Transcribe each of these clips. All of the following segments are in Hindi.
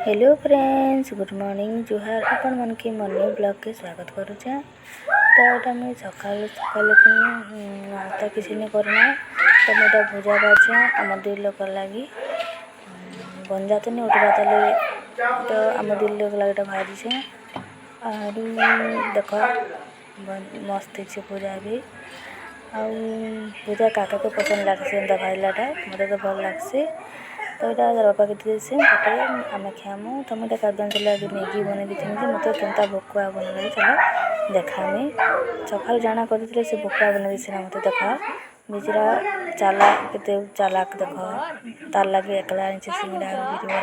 हेलो फ्रेंड्स, गुड मॉर्निंग जुहार। आपण मन के मॉर्निंग ब्लॉग के स्वागत करुचे। तो यहाँ मुझे सकाल सकाल नाश्ता किसी नहीं करना, तो मुझे भुजा बाजे आम दी लोक लगी गंजा तो नहीं उठवा तो आम दी लोक लगे भाजी देख मस्त है भुजा भी भुजा काका को पसंद लगसी भाजलाटा मत तो भल लगसी। तो यहाँ बापा के देसी आम खामु। तो मुझे कादन चला मैगी बन दी मत के भोकुआ बन चलो देखामी सकाल जाना करते से भोकुआ बन दी मत देख बिजरा चाला के चालाक देख तार लगे एकला आनी सिंगड़ा बिजरा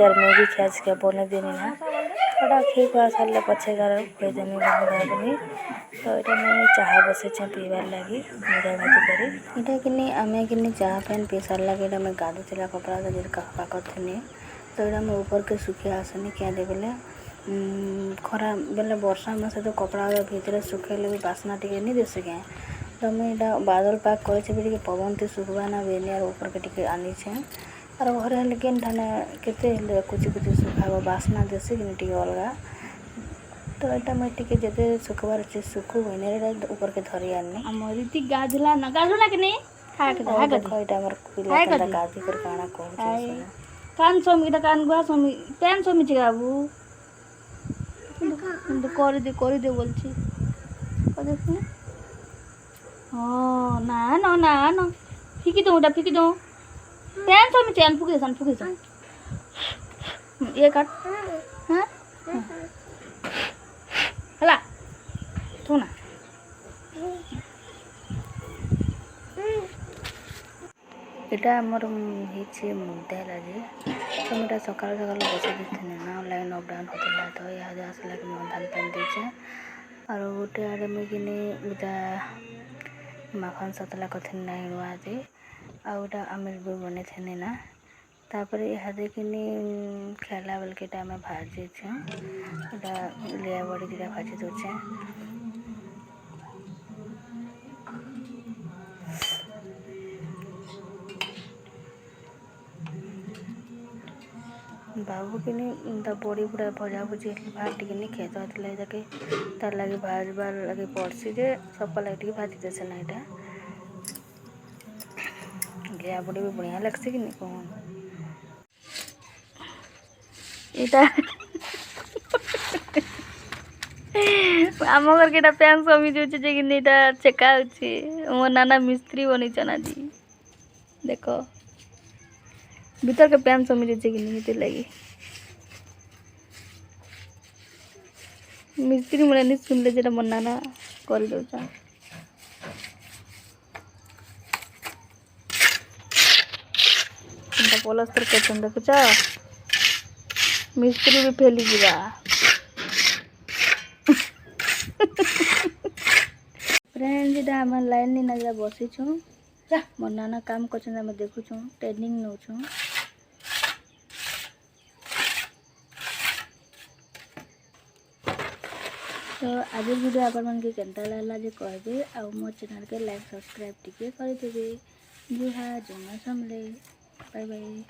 और मैगी खास के बन देनी ना थोड़ा खी खुआ सारे पचे गार खुदेमी बनी। तो ये मुझे चाह बसे पीबार लगी भुजा भाजी कर कि आम कि चाह फैन पी सारा लगे मैं गाधुला कपड़ा कपा करनी। तो यहाँ मैं ऊपर के सुखे आसनी क्या बेले खरा बेले वर्षा मास तो कपड़ा भीतर सुखेले भी बास्ना टे नहीं देसे क्या। तो मुझे बादल पाक कर पवन ती सुखबा ना बेनियार ऊपर के टे आनी और घर हेल्ले के केते कुची कुची सुखाब बास्ना देसे कि टे अलग। तो यहाँ मुझे जिते सुखबार अच्छे सुखु बेनियार ऊपर के धरी आनी अमरीति गाधला ना गाधला कि नहीं खा के खा देखो यहाँ हमर पिला कंदा गाधी कर काना कहू कान सोमी के कान गुआ सोमी पेन सोमी छि बाबू तो कर दे बोलछि को देखो हां ना फिकी दो पेन सोमी चैन फुके सन ये काट हां हला तू ना यहाँ आमर मुद्दा है तो मुझे सकाल सकाल बसई दी ना लाइन अप डाउन होता तो यहाँ आसला कि धान पान दीचे और गोटे आड़े मुझे बुदा माखन सतला कथी ना आज आउटा आमिर भी बने थे ना तापर यहाँ देखिनी खेला बेल के आम भाजी लिया बड़ी दिटा भाजी दूचे बाबू कि बड़ी बुढ़ा भजा भुजी भात टी खेत जाके तार लगे भाजबार लगे पड़सी जे सब लगे भाजी देसे ना यहाँ लिया बड़ी भी बढ़िया लगसी कि नहीं कौन आम घर के पैन समी जो चेका मो नाना मिस्त्री बनी ना जी देखो भीतर के पैन समी कि नहीं लगी मिस्त्री मैंने नहीं सुनले जेटा मो नाना कर दो पलस्तर कर देखुच मिस्त्री भी फेली जा फ्रेंड जेटा आम लाइन नहीं ना बसीचु मोर नाना काम कर देखुचु ट्रेनिंग नौ। तो आज वीडियो आपण मन के केनता लागला जे कहबे आ मो चैनल के लाइक सब्सक्राइब टिके कर देबे। जुहा जमा समले बाय बाय।